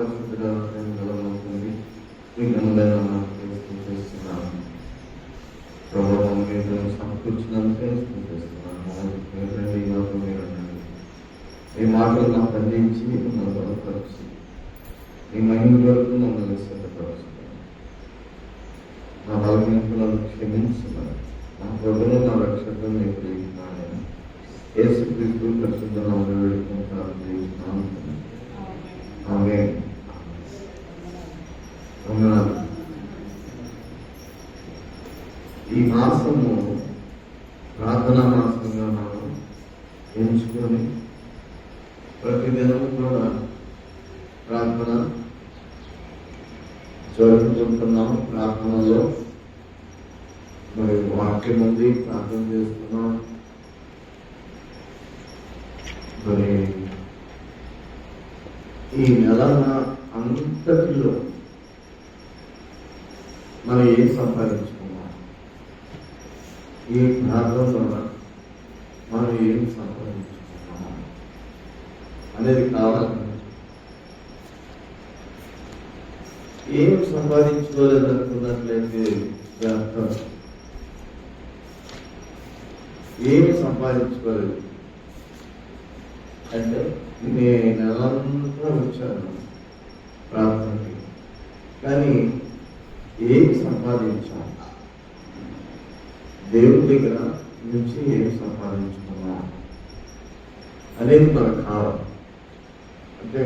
మహాపరిశుద్ధులవుతుంది విఘ్నములైన చేస్తున్నాను. ప్రభావం మీరు సమకూర్చినందుకే చేస్తున్నాను. ఈ మాటలు నాకు అందించి మిమ్మల్ని బలపరిచి ఈ మహిమ వరకు మమ్మల్ని సిద్ధపరుస్తున్నాను. నా బలహీనతలను క్షమించున్నాను. నా ప్రభువును నా రక్షకులను నేను ప్రేమిస్తున్నాను. యేసుక్రీస్తు పరిశుద్ధ నామములో వేడుకుంటాను చేస్తున్నాను. ఆమేన్. ఈ మాసము ప్రార్థనా మాసంగా మనం ఎంచుకొని ప్రతిదినం కూడా ప్రార్థన జరుపుకుంటున్నాం. ప్రార్థనలో మరి వాక్యం ఉంది, ప్రార్థన చేస్తున్నాం. మరి ఈ నెల అంతటిలో మనం ఏం సంపాదించుకున్నాం, ఈ ప్రార్థన ద్వారా మనం ఏం సంపాదించుకున్నాం అనేది కావాలి. ఏం సంపాదించుకోలేదనుకున్నట్లయితే ఏమి సంపాదించుకోలేదు అంటే నేను నెలంతా వచ్చాను ప్రార్థనకి, కానీ ఏమి సంపాదించాను, దేవుడి దగ్గర నుంచి ఏమి సంపాదించుకున్నా అనేది మనకు కావాలి. అంటే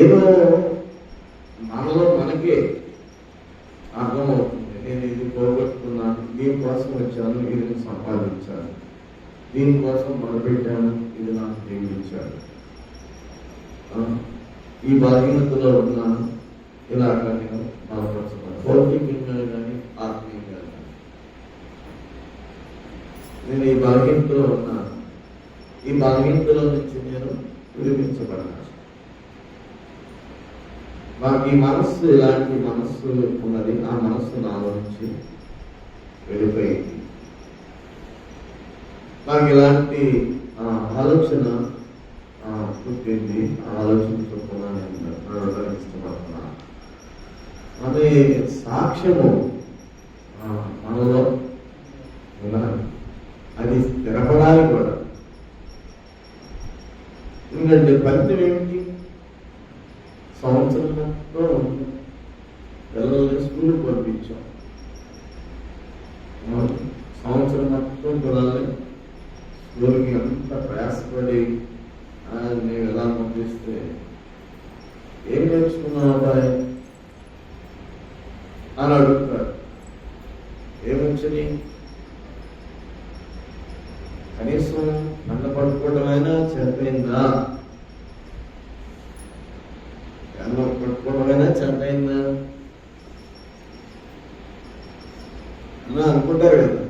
ఏదో మనలో మనకే అర్థమవుతుంది, నేను ఇది పోగొట్టుకున్నాను, దీనికోసం వచ్చాను, ఇది సంపాదించాను, దీనికోసం మొదలుపెట్టాను, ఇది నాకు దేవుడిచ్చాడు, ఈ బలహీనతలో ఉన్నాను, ఇలాగ నేను బలపరచుకున్నాను. భౌతికంగా కానీ ఆత్మీయంగా కానీ నేను ఈ బలహీనతలో ఉన్నాను, ఈ బలహీనతలో నుంచి నేను విడిపించబడ్డాను. మాకు ఈ మనస్సు ఇలాంటి మనస్సు ఉన్నది, ఆ మనస్సు నాలో నుంచి వెళ్ళిపోయింది. నాకు ఇలాంటి ఆలోచన పుట్టింది, ఆ ఆలోచనతో కూడా నేను నడవడానికి ఇష్టపడుతున్నాను అనే సాక్ష్యము మనలో ఉన్నది. అది స్థిరపడాలి కూడా. ఎందుకంటే ఫలితం ఏమిటి? సంవత్సరం మొత్తం పిల్లల్ని స్కూల్కి పంపించాం, సంవత్సరం మొత్తం పిల్లల్ని స్కూల్కి అంత ప్రయాసపడి నేను ఎలా పంపిస్తే ఏం నేర్చుకున్నావు అబ్బాయి అని అడుగుతారు. ఏమొచ్చని కనీసం నన్న పట్టుకోవడమైనా చనిపోయిందా, నన్ను పట్టుకోవడమైనా చనిపోయిందా అని అనుకుంటారు కదా.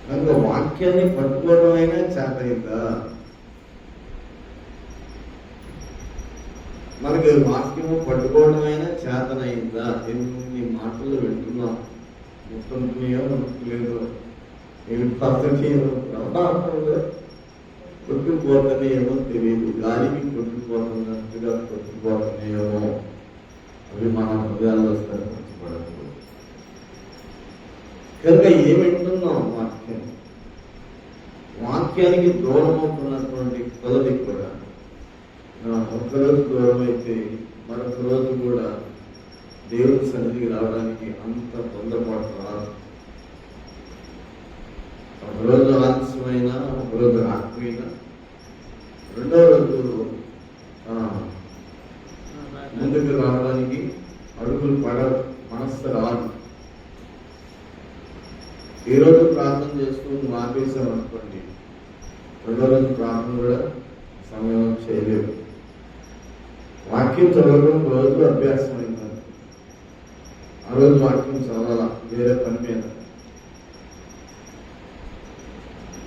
నన్ను వాక్యాన్ని పట్టుకోవడం అయినా చేతయిందా? మనకి వాక్యము పట్టుకోవడం అయినా చేతనైందా? ఎన్ని మాటలు వింటున్నాం, గుర్తుంటున్నాయో గుర్తులేదో, ఏమి పద్ధతియో కొట్టుకుపోతున్నాయేమో తెలియదు, గాలికి కొట్టుకుపోతున్నట్టుగా కొట్టుకుపోతున్నాయేమో, అవి మన హృదయాల్లో స్థిరపరచబడదు. కనుక ఏం వింటున్నాం? వాక్యానికి దూరం అవుతున్నటువంటి కొలది కూడా ఒక్కరోజు దూరం అయితే మరొక రోజు కూడా దేవుడి సన్నిధికి రావడానికి అంత తొందరపాటు రాదు. ఒకరోజు ఆలస్యమైన, ఒకరోజు రాకపోయినా రెండో రోజు ముందుకు రావడానికి అడుగులు మనస్సు రాదు. ఈ రోజు ప్రార్థన చేస్తూ నువ్వు ఆపేసావు అనుకోండి, రెండో రోజు ప్రార్థన కూడా సమయం చేయలేవు. వాక్యం చదవడం రోజు అభ్యాసం అయింది, ఆ రోజు వాక్యం చదవాలా వేరే పని మీద.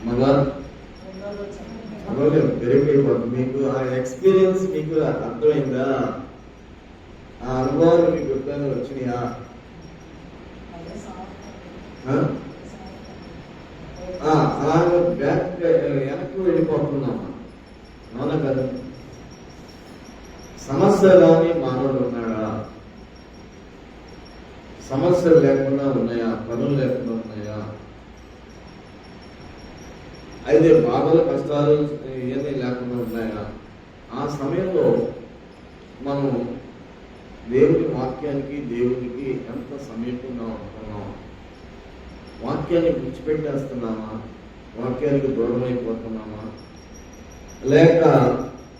మళ్ళా పెరిగిపోతుంది. మీకు ఆ ఎక్స్పీరియన్స్ మీకు అర్థమైందా? ఆ అనుభవాలు మీకు ఎప్పుడైనా వచ్చినాయా? అలాగే వెనక్కి వెళ్ళిపోతున్నాం. అవునా కదా? సమస్య రాని మానవుడు ఉన్నాడా? సమస్యలు లేకుండా ఉన్నాయా? పనులు లేకుండా ఉన్నాయా? అయితే బాధలు కష్టాలు ఏమీ లేకుండా ఉన్నాయా? ఆ సమయంలో మనం దేవుని వాక్యానికి దేవునికి ఎంత సమీపంగా ఉంటున్నాం? వాక్యాన్ని విడిచిపెట్టేస్తున్నామా? వాక్యానికి దూరం అయిపోతున్నామా? లేక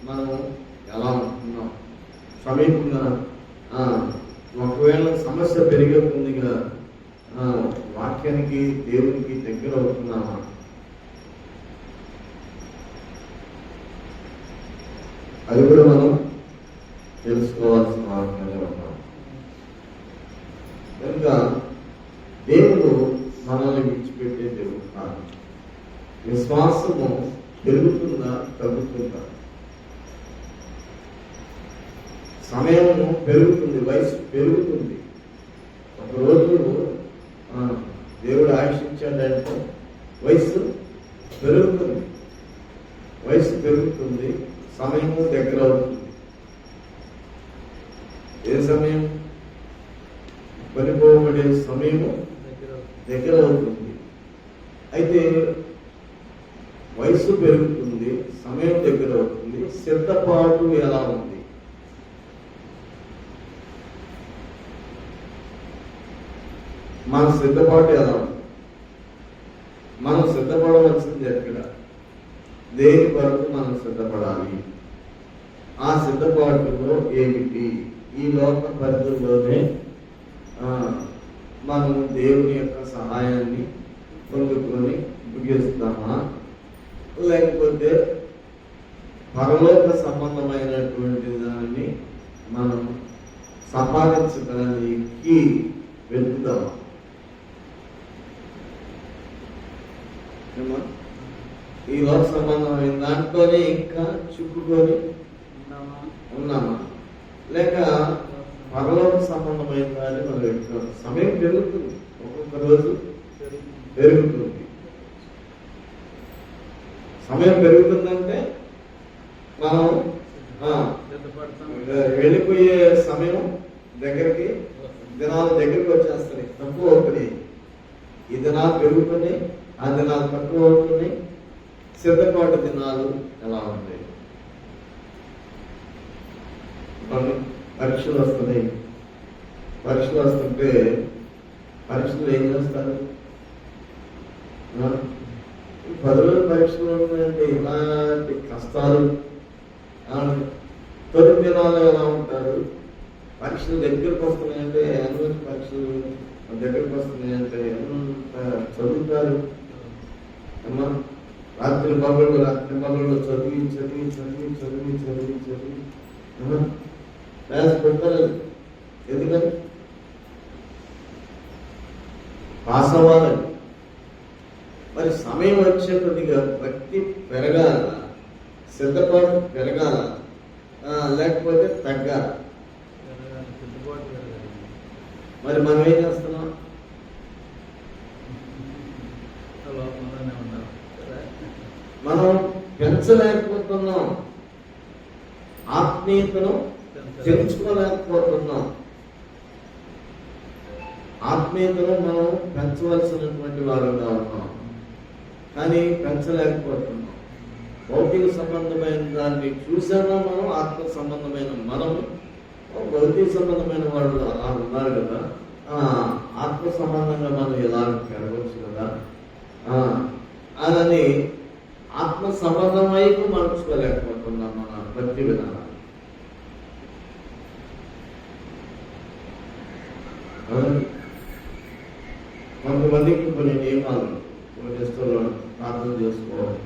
మనం ఎలా ఉంటున్నాం? సమీపంగా ఒకవేళ సమస్య పెరిగే ముందుగా వాక్యానికి దేవునికి దగ్గర అవుతున్నామా? అది కూడా మనం తెలుసుకోవాల్సిన వాక్యాలే ఉన్నాం. కనుక దేవుడు మనల్ని విడిచిపెట్టే దేవుడు కాదు. విశ్వాసము పెరుగుతుందా తగ్గుతుందా? సమయము పెరుగుతుంది, వయసు పెరుగుతుంది. ఒకరోజు దేవుడు ఆశించాడంటే వయసు పెరుగుతుంది, వయసు పెరుగుతుంది, సమయము దగ్గర అవుతుంది. ఏ సమయం? పనిపోబడే సమయము దగ్గర అవుతుంది. అయితే వయసు పెరుగుతుంది, సమయం దగ్గర అవుతుంది, సిద్ధపాటు ఎలా ఉంది? మన సిద్ధపాటు ఎలా ఉంది? మనం సిద్ధపడవలసింది ఎక్కడ? దేని కొరకు మనం సిద్ధపడాలి? ఆ సిద్ధపాటులో ఏమిటి? ఈ లోక పరిధిలోనే మనం దేవుని యొక్క సహాయాన్ని పొందుకొని ముగిస్తామా? లేకపోతే పరలోక సంబంధమైనటువంటి దాన్ని మనం సంపాదించడానికి వెతుకుతామా? ఈ లోక సంబంధమైన దాంట్లోనే ఇంకా చిక్కుకొని ఉన్నామా? లేక పరలోక సంబంధమైన దాన్ని మనం వెతుకుతాం? సమయం పెరుగుతుంది, ఒక్కొక్క రోజు పెరుగుతుంది. సమయం పెరుగుతుందంటే మనం వెళ్ళిపోయే సమయం దగ్గరికి, దినాలు దగ్గరికి వచ్చేస్తాయి, తక్కువ అవుతున్నాయి. ఈ దినాలు పెరుగుతున్నాయి, ఆ దినాలు తక్కువ అవుతున్నాయి. సిద్ధపాటు దినాలు ఎలా ఉంటాయి? పరీక్షలు వస్తున్నాయి. పరీక్షలు వస్తుంటే పరీక్షలు ఏం చేస్తారు? 10 రోజుల పరీక్షలు ఉన్నాయంటే ఇలాంటి కష్టాలు. తొలి దినాలు ఎలా ఉంటారు? పరీక్షలు దగ్గరకు వస్తున్నాయంటే ఎన్ని పరీక్షలు దగ్గరకు వస్తున్నాయంటే ఎంత చదువుతారు అమ్మా? రాత్రి పగళ్ళు చదివి చదివి చదివి చదివి చదివి చదివి పెడతారు. ఎందుకని? పాస్ అవ్వాలని. మరి సమయం వచ్చే కొద్దిగా భక్తి పెరగాల, సిద్ధపాటు పెరగాల, లేకపోతే తగ్గాల? మరి మనం ఏం చేస్తున్నాం? మనం పెంచలేకపోతున్నాం, ఆత్మీయతను పెంచుకోలేకపోతున్నాం. ఆత్మీయతను మనం పెంచవలసినటువంటి వారుగా ఉన్నాం, కానీ పెంచలేకపోతున్నాం. భౌతిక సంబంధమైన దాన్ని చూసామా మనం? ఆత్మ సంబంధమైన మనం భౌతిక సంబంధమైన వాళ్ళు అలా ఉన్నారు కదా, ఆత్మ సంబంధంగా మనం ఎలా పెరగవచ్చు కదా అని ఆత్మ సంబంధం వైపు మలుచుకోలేకపోతున్నాం మన భక్తి విధానం. కొంతమందికి కొన్ని నియమాలు, టెస్టులో ప్రార్థన చేసుకోవాలి.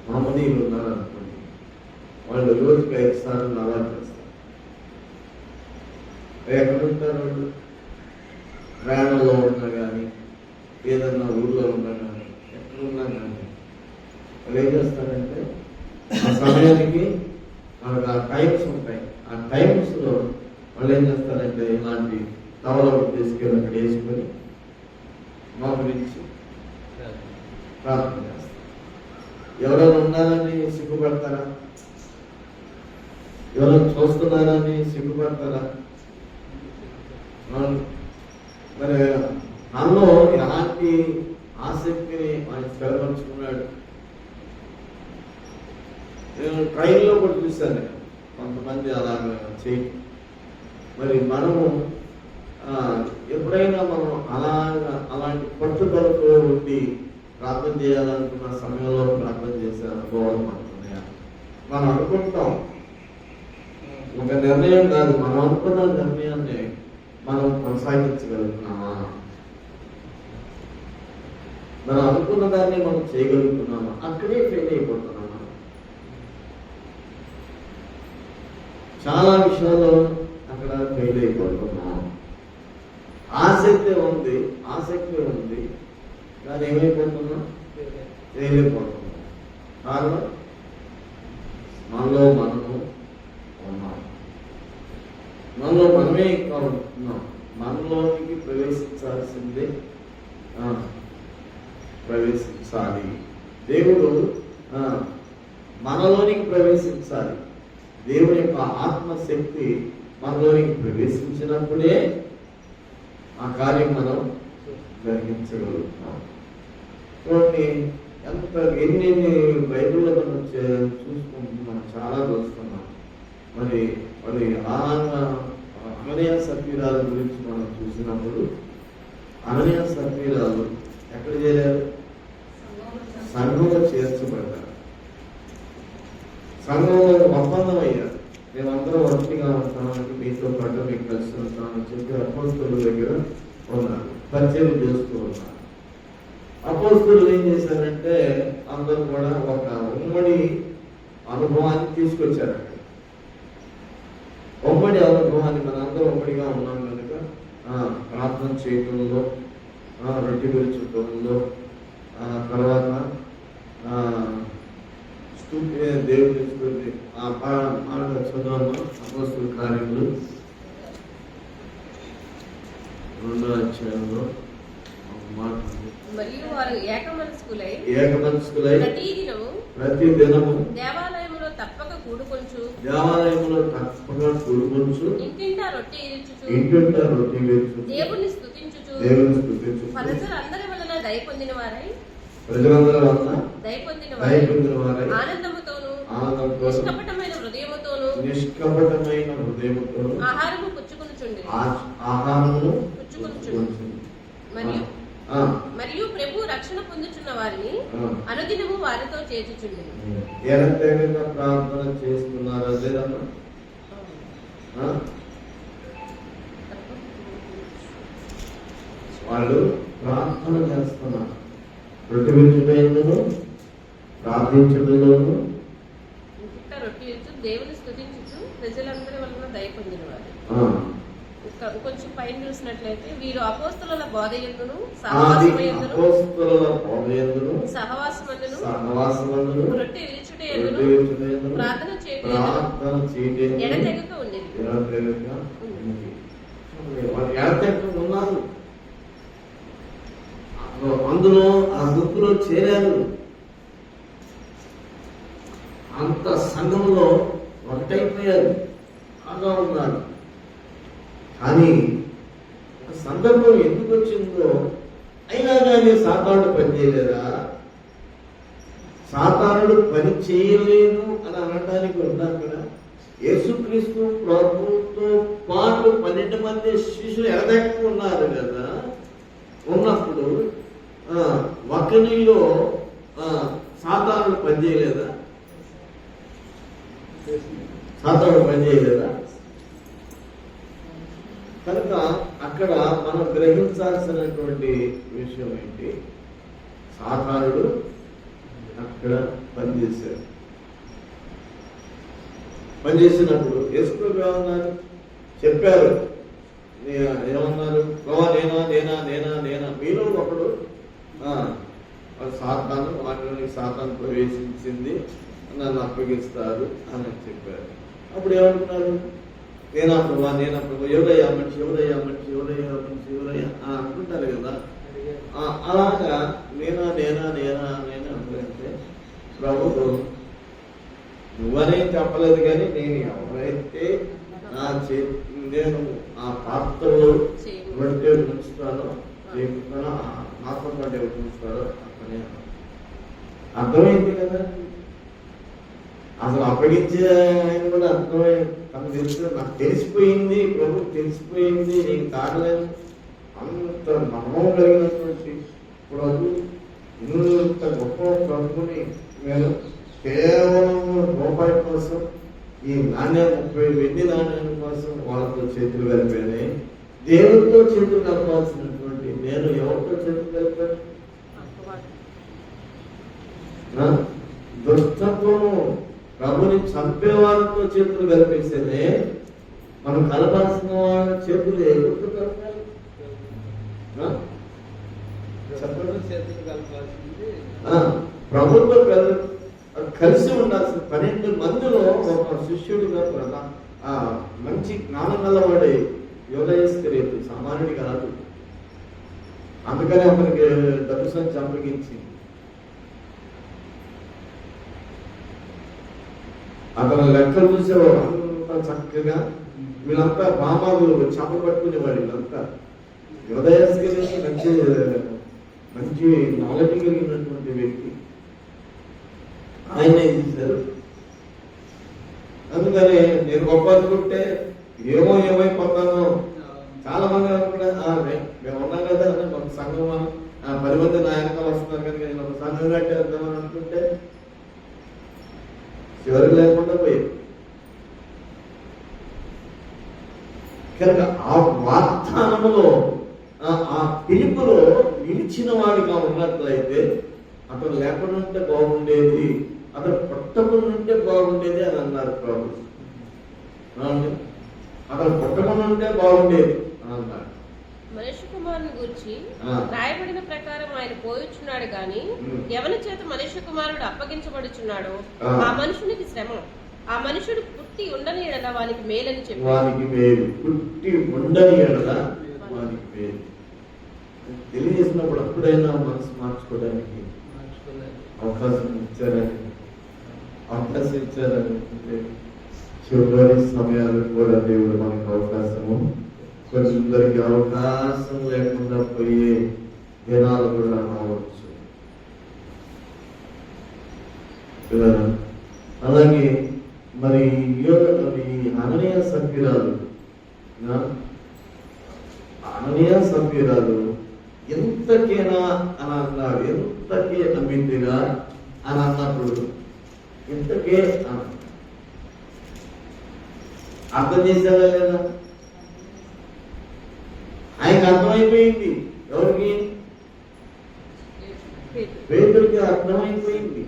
మహమ్మదీయులు ఉన్నారు అనుకోండి, వాళ్ళు రోజుకి 5 సార్లు నమాజ్ చేస్తారు. ఎక్కడుంటారు వాళ్ళు? ప్రయాణంలో ఉన్నా కానీ, ఏదన్నా ఊళ్ళో ఉన్నా కానీ, ఎక్కడున్నా కానీ వాళ్ళు ఏం చేస్తారంటే ఆ సమయానికి మనకు ఆ టైమ్స్ ఉంటాయి. ఆ టైమ్స్లో వాళ్ళు ఏం చేస్తారంటే ఇలాంటి టవల్ తీసుకెళ్ళి అక్కడ వేసుకొని మోకరించి ప్రార్థన చేస్తారు. ఎవరైనా ఉన్నారని సిగ్గుపడతారా? ఎవరైనా చూస్తున్నారని సిగ్గుపడతారా? మరి నాలో ఎలాంటి ఆసక్తిని ఆయన స్థిరపరుచుకున్నాడు. నేను ట్రైన్లో కూడా చూశాను కొంతమంది అలాగ చేయి. మరి మనము ఎప్పుడైనా మనం అలాంటి పట్టుదలతో ఉండి ప్రార్థన చేయాలనుకున్న సమయంలో ప్రార్థన చేసే అనుభవాలు మనకున్నాయా? మనం అనుకుంటాం, ఒక నిర్ణయం కాదు, మనం అనుకున్న నిర్ణయాన్ని మనం కొనసాగించగలుగుతున్నామా? మనం అనుకున్న దాన్ని మనం చేయగలుగుతున్నామా? అక్కడే ఫెయిల్ అయిపోతున్నామా? చాలా విషయాల్లో అక్కడ ఫెయిల్ అయిపోతున్నాం. ఆసక్తి ఉంది కానీ ఏమైపోతున్నాం? ఫెయిల్ అయిపోతున్నాం. కారణం మనలో మనము ఉన్నాం, మనలో మనమే ఇంకా ఉంటున్నాం. మనలోనికి ప్రవేశించాల్సిందే ప్రవేశించాలి. దేవుడు మనలోనికి ప్రవేశించాలి. దేవుని యొక్క ఆత్మశక్తి మనలోనికి ప్రవేశించినప్పుడే ఆ కార్యం మనం గ్రహించగలుగుతాం. చూడండి, ఎన్ని బైబిల్లో మనం చూసుకుంటున్నాం, చాలా చూస్తున్నాం. మరి అననీయ సఫీరాల గురించి మనం చూసినప్పుడు అననీయ సఫీరాలు ఎక్కడ చేరారు? సంఘంలో చేర్చబడ్డారు, సంఘంలో ఒప్పందం అయ్యారు. మేమందరం ఒంటిగా ఉంటామని, మీతో పాటు మీకు కలిసి ఉంటామని చెప్పి అపోస్తలుల దగ్గర ఉన్నారు, పరిచయం చేస్తూ ఉన్నారు. అపోస్తలులు ఏం చేశారంటే అందరూ కూడా ఒక ఉమ్మడి అనుభవాన్ని తీసుకొచ్చారు. ఉమ్మడి అనుభవాన్ని, మనందరం ఉమ్మడిగా ఉన్నాం కనుక ప్రార్థన చేయటంలో, రొట్టె విరుచుకోవడంలో, తర్వాత దేవుడు తీసుకుంది ఆ మాట చదవను. అపోస్తలుల కార్యములు 2వ అధ్యాయంలో మాట, మరియు వారు ఏకమనస్కులై ప్రతి దినము దేవాలయములో తప్పక కూడుకొంచు ఇంటింటా రొట్టె విరుచుచు దేవుని స్తుతించుచు ప్రజలందరి వలన దయ పొందిన వారై ఆనందముతోను నిష్కపటమైన హృదయముతోను ఆహారము పుచ్చుకొనుచుండి మరియు ప్రభు రక్షణ పొందుచున్న వారిని అనుదినము వారితో చేర్చుచుండి. ప్రార్థన చేస్తున్నారా? వాళ్ళు ప్రార్థన చేస్తున్నారు. రొట్టె విరుచుటయందును ప్రార్థించుటలోను దేవుని స్తుతించుచు ప్రజలందరి వలన దయ పొందిన వారు. కొంచెం పైన చూసినట్లయితే వీరు అపోస్తలుల బోధయందును సహవాసమందును రొట్టె విరుచుటయందును ప్రార్థన చేయటం ఎడతెగక ఉండేది. ఉన్నారు, అందులో ఆ గుంపులో చేరారు. అంత సంఘంలో ఒకటైపోయారు, బాగా ఉన్నారు. కానీ సందర్భం ఎందుకు వచ్చిందో అయినా కానీ సాతానుడు పని చేయలేదా? సాతానుడు పని చేయలేదు అని అనడానికి ఉన్నారు కదా. యేసుక్రీస్తు ప్రభుతో పాటు 12 మంది శిష్యులు ఎడదెక్క ఉన్నారు కదా. ఉన్నప్పుడు ఒకరిలో సాతానుడు పని చేయలేదా? సాతానుడు పని చేయలేదా? కనుక అక్కడ మనం గ్రహించాల్సినటువంటి విషయం ఏంటి? సాతానుడు అక్కడ పనిచేశాడు. పనిచేసినప్పుడు యేసుప్రభు ఏమన్నారు? చెప్పారు, ఏమన్నారు? నేనా మీలో ఒకడు సాతాను, వాటిలోని సాతాను ప్రవేశించింది, నన్ను అప్పగిస్తారు అని చెప్పారు. అప్పుడు ఏమంటున్నారు? నేనా ప్రభా, ఎవరయ్యా మనిషి అనుకుంటారు కదా. అలాగా నేనా అంటే ప్రభుత్వం నువ్వనే చెప్పలేదు కానీ నేను ఎవరైతే నేను ఆ పాత్రలో ఎవరికే ఉంచుతానో చేయకుంటానో నాతో పాటు ఎవరు ఉంచుతారో అతనే అర్థమైంది కదా. అసలు అప్పగించే ఆయన కూడా అర్థమై తనకు తెలుసు, నాకు తెలిసిపోయింది, ప్రభు తెలిసిపోయింది, నేను కాగలేదు అంత నమ్మకం కలిగినటువంటి ప్రభు ఇంత గొప్ప ప్రభుని నేను కేవలం రూపాయి కోసం ఈ నాణ్యం 30 వెండి నాణ్యాల కోసం వాళ్ళతో చేతులు కలిపాను. దేవుడితో చేతులు కలపాల్సినటువంటి నేను ఎవరితో చేతులు కలిపాను? దుష్టత్వము ప్రభుని చంపే వాళ్ళతో చేతులు కలిపేసేనే మనం కలపాల్సిన వాళ్ళ చేతులు ఎవరితో కలపాలి? ప్రభుత్వం కలిసి ఉండాల్సిన 12 మందిలో ఒక శిష్యుడిగా మంచి జ్ఞానం గలవాడే యోధయస్కరేతు సామాన్యుడి కాదు. అందుకని అతనికి డబ్బు సంచి అప్పగించి అతను లెక్కలు చూసేవాడు అంత చక్కగా. వీళ్ళంతా బామాలు చేప పట్టుకునేవాడు. వీళ్ళంతా యోధయస్కరేతు మంచి మంచి నాలెడ్జ్ కలిగినటువంటి వ్యక్తి. ఆయన చేశారు. అందుకని నేను గొప్ప అనుకుంటే ఏమైపోతానో చాలా మంది అనుకుంటే మేము ఉన్నాం కదా అని ఒక సంఘం 10 మంది నాయకులు వస్తున్నారు కనుక నేను ఒక సంఘం కట్టేద్దామని అనుకుంటే చివరికి లేకుండా పోయింది. కనుక ఆ వాగ్దానములో ఆ పిలుపులో నిలిచిన వాడిగా ఉన్నట్లయితే అతను లేకుండా ఉంటే బాగుండేది, అతను పుట్టకుండా ఉంటే బాగుండేది అని అన్నారు ప్రభు. అతను పుట్టకుండా ఉంటే బాగుండేది అని అన్నారు. మనిషి కుమారుని గురించి రాయబడిన ప్రకారం ఆయన పోయుచున్నాడు గాని ఎవరి చేత మనిషి కుమారుడు అప్పగించబడుచున్నాడో ఆ మనుషునికి శ్రమ, ఆ మనుషుడు పుట్టి ఉండని ఎడల వానికి మేలని చెప్పి వానికి మేలు, పుట్టి ఉండని ఎడల వానికి మేలు తెలియజేసినప్పుడు అప్పుడైనా మనసు మార్చుకోవడానికి అవకాశం ఇచ్చారని చివరి సమయాలు కూడా దేవుడు మనకు అవకాశము, కొందరికి అవకాశం లేకుండా పోయే దినాలు కూడా రావచ్చు. అలాగే మరి అననీయ సభ్యురాలు ఎంతకేనా అని అన్నారు. ఎంతకే నమ్మిందిగా అని అన్నప్పుడు ఎంతకే అర్థం చేశారా లేదా? ఆయనకు అర్థమైపోయింది. ఎవరికి? పేతుడికి అర్థమైపోయింది.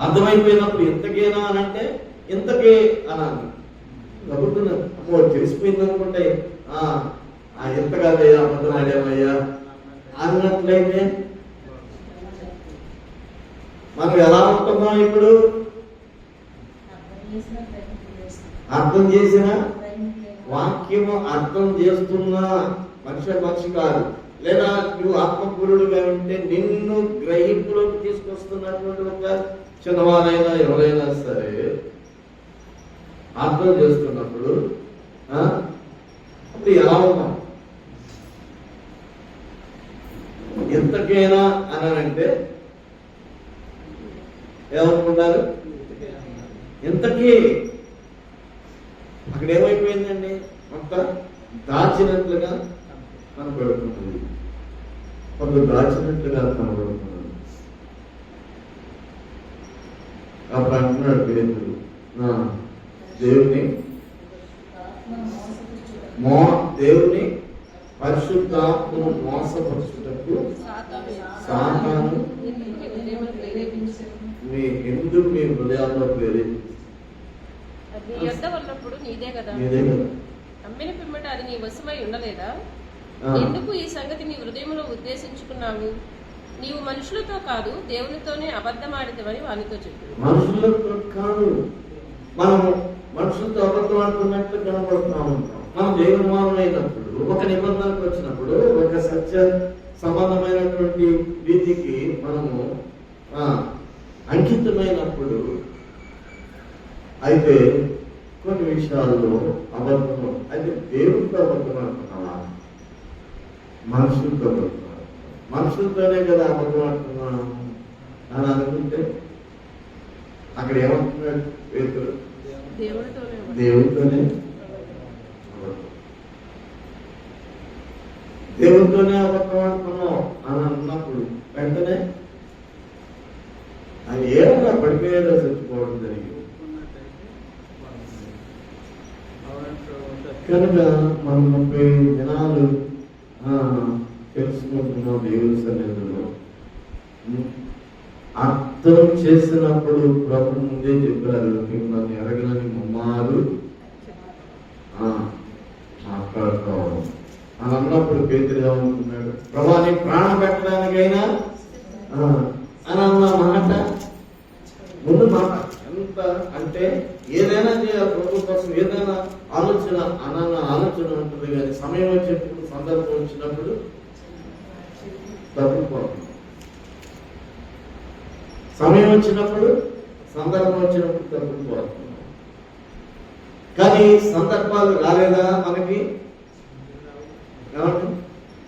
అర్థమైపోయినప్పుడు ఎంతకేనా అని అంటే ఎంతకే అనాలి. నవ్వుతున్నారు. అమ్మో తెలిసిపోయింది అనుకుంటే ఎంత కాదయ్యా అబద్ధం ఆడామయ్యా అన్నట్లయితే మనం ఎలా ఉంటున్నాం? ఇప్పుడు అర్థం చేసిన వాక్యము అర్థం చేస్తున్నా మనిషి కాదు, లేదా నువ్వు ఆత్మపూరుడుగా ఉంటే నిన్ను గ్రహింపులోకి తీసుకొస్తున్నటువంటి ఒక చిన్నవారైనా ఎవరైనా సరే అర్థం చేస్తున్నప్పుడు అప్పుడు ఎలా ఉన్నాం? ఎంతకైనా అనంటే ఏమనుకుంటారు? ఎంతకీ అక్కడ ఏమైపోయిందండి? అంత దాచినట్లుగా కనబడుతుంది. కొంత దాచినట్లుగా కనబడుతున్నాడు. అప్పుడు అంటున్నాడు పేతుడు, దేవుని పరిశుద్ధాత్మను మోసపరచుటకు సాతాను ఎందుకు మీ హృదయాల్లో ప్రేరేపించింది? నీదే కదా. నమ్మిన పిమ్మట అది నీ వశమై ఉండలేదా? ఎందుకు ఈ సంగతి నీ హృదయంలో ఉద్దేశించుకున్నావు? నీవు మనుషులతో కాదు దేవునితోనే అబద్ధమాడితవని వానితో చెప్పు. మనుషులతో కాదు, మనం మనుషులతో అబద్ధం ఆడుతున్నట్లు కనబడుతూ ఉంటాం. మనం దేవుని మానమైనప్పుడు, ఒక నిబంధనకు వచ్చినప్పుడు, ఒక సత్య సంబంధమైనటువంటి రీతికి మనము అంకితమైనప్పుడు అయితే కొన్ని విషయాల్లో అబద్ధం, అయితే దేవుడితో అబద్ధం అంటున్నావా, మనుషులతో అబద్ధం, మనుషులతోనే కదా అబద్ధం అంటున్నాను అని అనుకుంటే అక్కడ ఏమంటున్నాడు పేతురు? దేవుడితోనే దేవుడితోనే అబద్ధం అంటున్నావు అని అన్నప్పుడు వెంటనే ఆయన ఏమన్నా పడిపోయేదో చచ్చిపోవడం జరిగింది. కనుక మనం 30 దినాలు తెలుసుకుంటున్నాం దేవుని సన్నిధిలో. అర్థం చేసినప్పుడు ప్రభు ముందే చెప్పారు, నువ్వు నన్ను ఎరగనని ముమ్మారు మాట్లాడతావు అని అన్నప్పుడు పేతురు ఏమనుకున్నాడు? ప్రభా నీ ప్రాణం పెట్టడానికైనా అని అన్న మాట, ముందు మాట ఎంత అంటే ఏదైనా చేయాలి ప్రభు కోసం, ఏదైనా ఆలోచన ఆలోచన ఉంటుంది. కానీ సమయం వచ్చేటప్పుడు, సందర్భం వచ్చినప్పుడు తప్పిపోతుంది. సమయం వచ్చినప్పుడు, సందర్భం వచ్చినప్పుడు తప్పిపోతుంది. కానీ సందర్భాలు రాలేదా మనకి?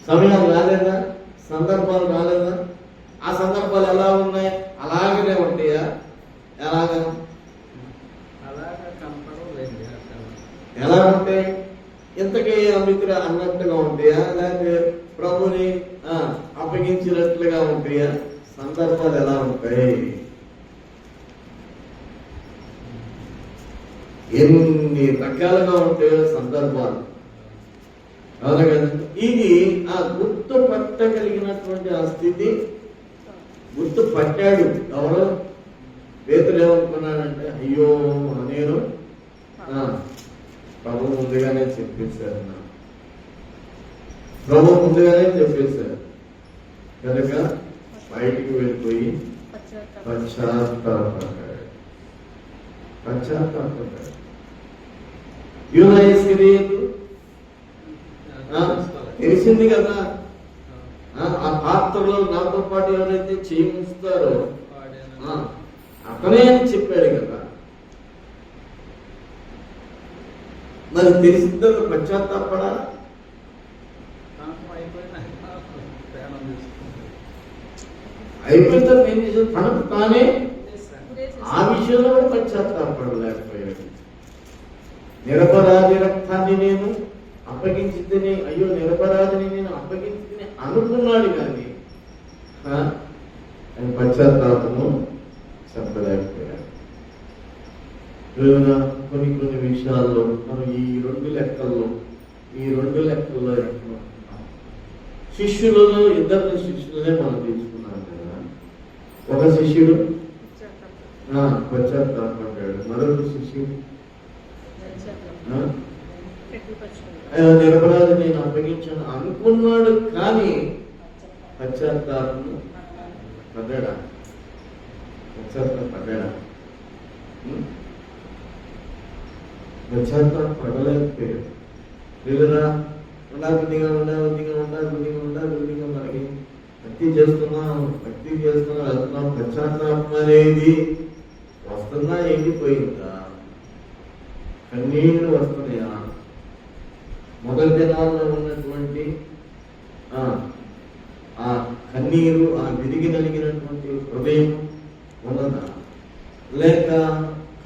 సమయాలు రాలేదా? సందర్భాలు రాలేదా? ఆ సందర్భాలు ఎలా ఉన్నాయి? అలాగనే ఉంటాయా? ఎలాగా ఎలా ఉంటాయి? ఇంతకీ మిత్ర అన్నట్టుగా ఉంటాయా, లేకపోతే ప్రభుని అప్పగించినట్లుగా ఉంటాయా? సందర్భాలు ఎలా ఉంటాయి? ఎన్ని రకాలుగా ఉంటాయో సందర్భాలు. అవునా కదా? ఇది ఆ గుర్తుపట్టగలిగినటువంటి ఆ స్థితి. గుర్తుపట్టాడు. ఎవరు? పేతురు ఏమనుకున్నాడంటే, అయ్యో నేను ప్రభు ముందుగానే చెప్పేశారు, ప్రభు ముందుగానే చెప్పేశారు కనుక బయటికి వెళ్ళిపోయి పశ్చాత్తాపడ్డాడు. యూదా ఇస్కరియోతు తెలిసింది కదా, ఆ పాత్రలో నాతో పాటు ఎవరైతే చేయి ఉంచుతారో అతనే అని చెప్పాడు కదా. మరి తెలిసిందో పశ్చాత్తాపడా? అయిపోయిన తర్వాత ఏం చేశాడు? తనకు తానే ఆ విషయంలో కూడా పశ్చాత్తాపడలేకపోయాడు. నిరపరాధి రక్తాన్ని నేను అప్పగించితేనే, అయ్యో నిరపరాధిని నేను అప్పగించితేనే అనుకున్నాడు. కానీ ఆయన పశ్చాత్తాపము చెప్పలేకపోయాడు. కొన్ని విషయాల్లో మనం ఈ రెండు లెక్కల్లో శిష్యులలో 2 శిష్యులనే మనం తీసుకున్నాం కదా. ఒక శిష్యుడు పశ్చాత్తాపడ్డాడు, మరొక శిష్యుడు నిరపరాధి నేను అప్పగించాను అనుకున్నాడు. కానీ పశ్చాత్తాపము పడ్డాడా? పశ్చాత్తాపడ్డాడా? పడలేకపోయాడు. లేదా ఉండాబుద్ధిగా మనకి భక్తి చేస్తున్నాం వెళ్తున్నాం. పశ్చాత్తాపం అనేది వస్తుందా, ఎండిపోయిందా? కన్నీళ్లు వస్తున్నాయా? మొదటి దినాల్లో ఉన్నటువంటి ఆ కన్నీరు, ఆ విరిగి నలిగినటువంటి హృదయం ఉన్నదా? లేక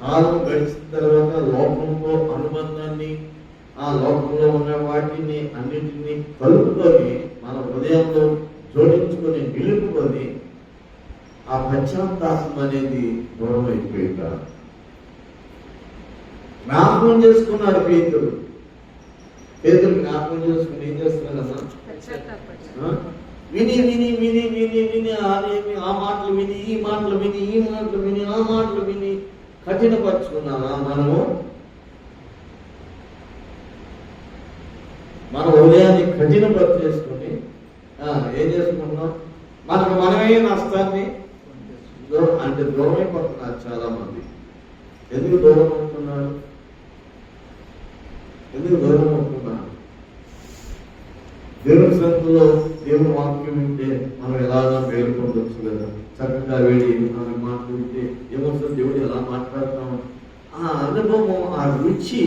కాలం గడిచిన తర్వాత లోకంలో అనుబంధాన్ని, ఆ లోకంలో ఉన్న వాటిని అన్నింటినీ కలుపుకొని మన హృదయంలో జోడించుకొని నిలుపుకొని ఆ పశ్చాత్తాపం అనేది దూరం అయిపోయిందా? జ్ఞాపకం చేసుకున్నాడు పేతురు జ్ఞాపకం చేసుకుని ఏం చేస్తున్నాడమ్మా? విని ఆ మాటలు విని, ఈ మాటలు విని, ఆ మాటలు విని కఠినపరుచుకున్నామా మనము? మన హృదయాన్ని కఠినపరిచేసుకుని ఏం చేసుకుంటున్నాం? మనకు మనమే నష్టాన్ని అంటే దూరం అయిపోతున్నారు చాలా మంది. ఎందుకు దూరం అవుతున్నారు? దేవుని సన్నిధిలో దేవుని వాక్యం వింటే మనం ఎలాగా మేలు పొందొచ్చు కదా. చక్కగా వేడి మన మాట్లాడితే ఏమవుతుంది, దేవుడు ఎలా మాట్లాడతాము, ఆ అనుభవం, ఆ రుచి,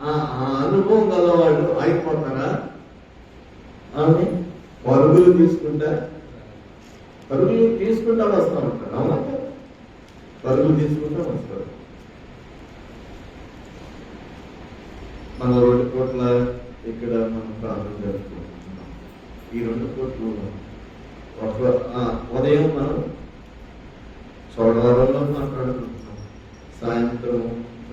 ఆ అనుభవం గలవాళ్ళు అయిపోతారా? ఆమె పరుగులు తీసుకుంటా వస్తా ఉంటారు. అవునా? పరుగులు తీసుకుంటా వస్తారు. మన 2 పూట్ల ఇక్కడ మనం ప్రార్థన జరుపుకుంటున్నాం. ఈ 2 పూట్లు ఉదయం మనం చోడవరంలో మాట్లాడుకుంటున్నాం, సాయంత్రం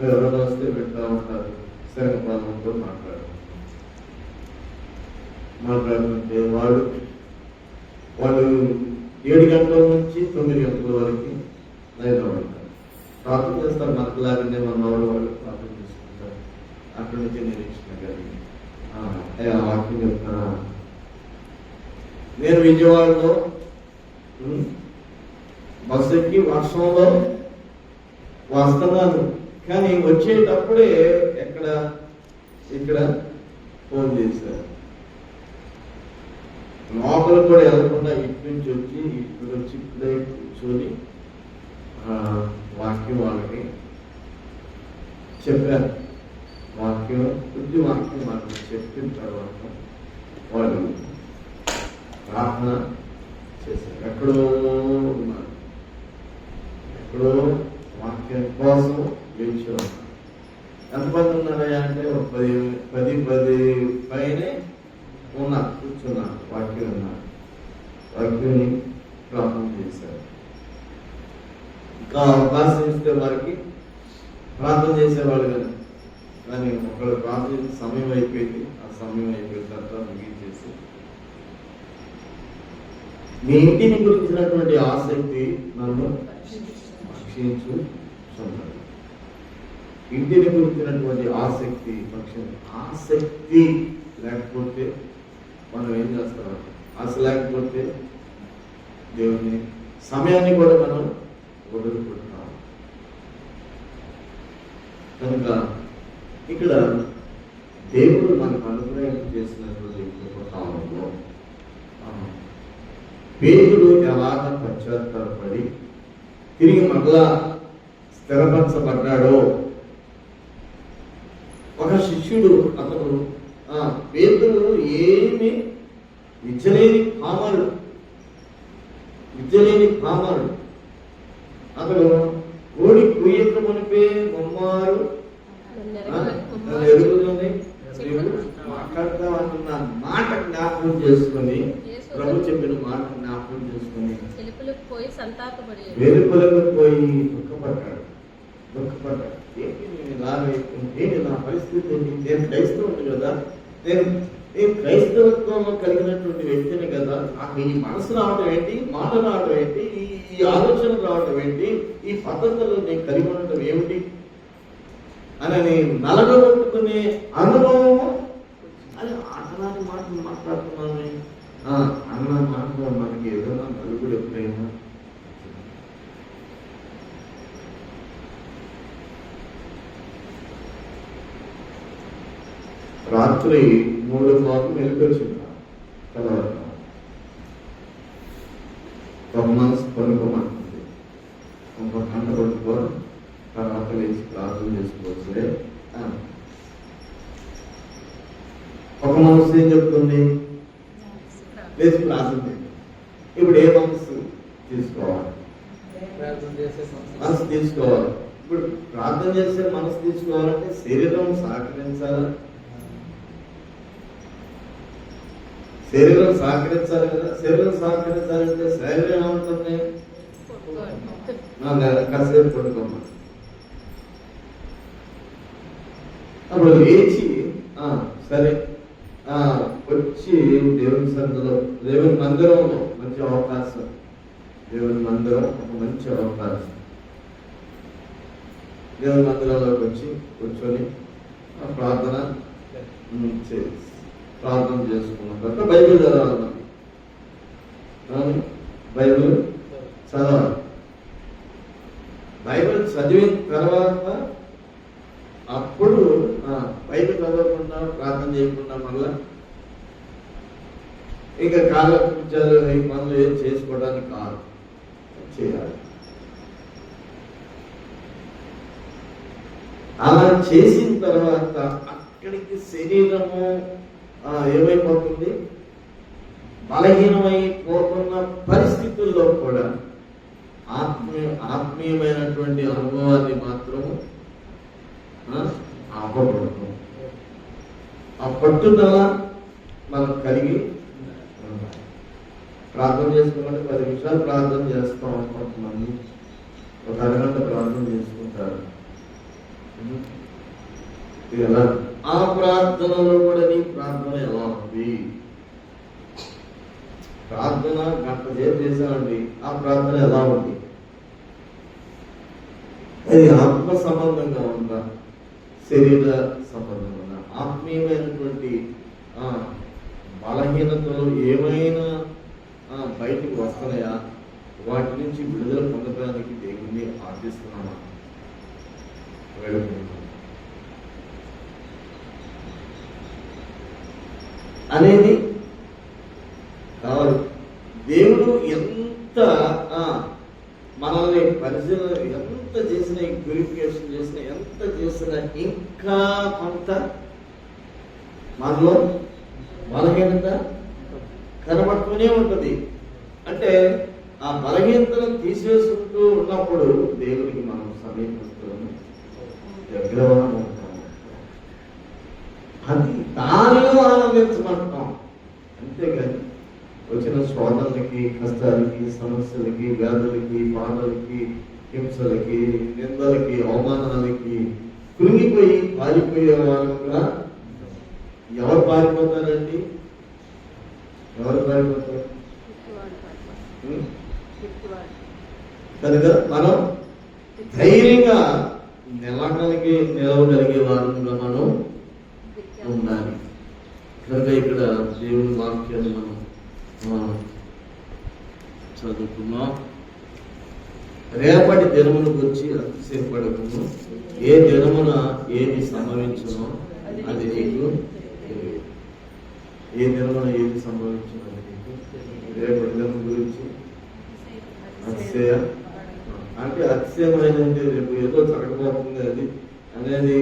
ఎవరైనా వస్తే వింటా ఉంటారు, శనగపాలతో మాట్లాడుతుంటే వాళ్ళు 7 గంటల నుంచి 9 గంటల వరకు లైన్లో ఉంటారు, ప్రార్థన చేస్తారు. మనకులాగానే మన వాళ్ళు ప్రార్థన చేసుకుంటారు. అక్కడి నుంచి నిరీక్షణ కలిగి వాక్యం చెప్తారా? నేను విజయవాడలో బస్సు ఎక్కి వర్షంలో వస్తున్నాను, కానీ వచ్చేటప్పుడే ఇక్కడ ఫోన్ చేశారు. లోపల కూడా వెళ్ళకుండా ఇటు నుంచి వచ్చి ఇక్కడ వచ్చి ఇక్కడే కూర్చొని వాక్యం వాళ్ళకి చెప్పారు. వాక్యం వాళ్ళకి చెప్పిన తర్వాత వాళ్ళు ప్రార్థన చేశారు. ఎక్కడో ఉన్నారు, ఎక్కడో వాక్యం కోసం వేచి ఉన్నారు. ఎంతమంది ఉన్నారయ్యా అంటే 10 పైనే ఉన్నారు, కూర్చున్నారు, వాక్యం ఉన్నారు. వాక్యాన్ని ప్రార్థన చేశారు. ఇంకా అవకాశం ఇస్తే వారికి ప్రార్థన చేసేవాళ్ళు కదా, కానీ ఒకళ్ళు ప్రార్థన సమయం అయిపోయింది. ఆ సమయం అయిపోయిన తర్వాత ముగించేసి మీ ఇంటిని గురించినటువంటి ఆసక్తి నన్ను రక్షించుచున్నది. ఇంటిని గురించినటువంటి ఆసక్తి లేకపోతే మనం ఏం చేస్తాం? ఆశ లేకపోతే దేవుని సమయాన్ని కూడా మనం వదులుకుంటాం. కనుక ఇక్కడ దేవుడు మనకు అనుగ్రహం చేసినటువంటి కాలంలో పేతురు ఎలాగ పశ్చాత్తాపడి తిరిగి మరలా స్థిరపరచబడ్డాడో, ఒక శిష్యుడు అతను పేతురు ఏమి విద్యలేని పామరుడు, అతడు కోడి కుయ్యక మునిపే మమ్మారు ఎరుగులోనే మాట్లాడతా అంటున్న మాట జ్ఞాపకం చేసుకొని, ప్రభు చెప్పిన మాట జ్ఞాపకం చేసుకొని వెలుపలకు పోయి దుఃఖపడ్డాడు. ఏంటి నా పరిస్థితి ఏంటి? నేను క్రైస్తవుని కదా, నేను క్రైస్తవత్వంలో కలిగినటువంటి వ్యక్తిని కదా, నాకు ఈ మనసు రావడం ఏంటి, మాట రావడం ఏంటి, ఈ ఆలోచన రావడం ఏంటి, ఈ పద్ధతులు నేను కలిగి ఉండటం ఏమిటి అని నలగొట్టుకునే అనుభవము అని అన్నదాని మాటలు మాట్లాడుతున్నాను. అన్న మాటలో మనకి ఏదైనా నలుగురు ఎప్పుడైనా రాత్రి 3 మాకు మెలుకొచ్చింది కదా, ఒక మనసు పనుకోమంటుంది, ఒక గంట పడుకో, తర్వాత లేచి ప్రార్థన చేసుకోవచ్చులే. ఒక మనసు ఏం చెప్తుంది? లేచి ప్రార్థన చేయండి. ఇప్పుడు ఏ మనసు తీసుకోవాలి? మనసు తీసుకోవాలి. ఇప్పుడు ప్రార్థన చేసే మనసు తీసుకోవాలంటే శరీరం సహకరించాలి, శరీరం సహకరించాలి కదా. శరీరం సహకరించాలంటే శరీరం ఏమవుతుంది? కాసేపు పడుకోమా. అప్పుడు లేచి సరే వచ్చి దేవుని సన్నిధిలో, దేవుని మందిరంలో మంచి అవకాశం, దేవుని మందిరం ఒక మంచి అవకాశం. దేవుని మందిరంలోకి వచ్చి కూర్చొని ప్రార్థన చేసుకున్న తర్వాత బైబిల్ చదవాలి. బైబిల్ చదవాలి. బైబిల్ చదివిన తర్వాత అప్పుడు బైబిల్ చదవకుండా ప్రార్థన చేయకుండా మళ్ళా ఇంకా కాలకృత్యాలు ఈ పనులు ఏం చేసుకోవడానికి కాదు, చేయాలి. అలా చేసిన తర్వాత అక్కడికి శరీరము ఏమైపోతుంది, బలహీనమైపోతున్న పరిస్థితుల్లో కూడా ఆత్మీయమైనటువంటి అనుభవాన్ని మాత్రం ఆపబడతాం. ఆ పట్టుదల మనం కలిగి ప్రార్థన చేసుకోమంటే 10 నిమిషాలు ప్రార్థన చేస్తాం. కొంతమంది ఒక అరగంట ప్రార్థన చేసుకుంటారు. ఎలా ఆ ప్రార్థనలో కూడా నీ ప్రార్థన ఎలా ఉంది? ప్రార్థన గంట సేపు చేశామండి, ఆ ప్రార్థన ఎలా ఉంది? అది ఆత్మ సంబంధంగా ఉందా, శరీర సంబంధంగా? ఆత్మీయమైనటువంటి బలహీనతలు ఏమైనా బయటికి వస్తున్నాయా? వాటి నుంచి విడుదల పొందడానికి దేవుణ్ణి ఆశిస్తున్నామా? అనేది కావాలి. దేవుడు ఎంత మనల్ని పరిశీలన ఎంత చేసినా, ప్యూరిఫికేషన్ చేసినా, ఎంత చేసినా ఇంకా కొంత మనలో బలహీనత కనబడుతూనే ఉంటుంది. అంటే ఆ బలహీనతను తీసివేసుకుంటూ ఉన్నప్పుడు దేవునికి మనం సమీపిస్తున్నాము, దగ్గరగా ఉంటాము. అది దానిలో ఆనందించమంటాం. అంతేగాని వచ్చిన శోధనలకి, కష్టాలకి, సమస్యలకి, వ్యాధులకి, బాధలకి, హింసలకి, నిందలకి, అవమానాలకి కృంగిపోయి పారిపోయే వాళ్ళగా ఎవరు పారిపోతారండి? ఎవరు పారిపోతారు? కనుక మనం ధైర్యంగా నిలవగలిగే వారంగా మనం ఉండాలి. కనుక ఇక్కడ దేవుని వాక్యాన్ని మనం చదువుకున్నాం. రేపటి దినమును గురించి అతిశయపడకుండా, ఏ దినమున ఏది సంభవించునో అది నీకు తెలియదు. ఏ దినమున ఏది సంభవించునో అది నీకు. రేపటి దినం గురించి అతిశయ అంటే అతిశయమైనది, రేపు ఏదో జరగబోతుంది అది అనేది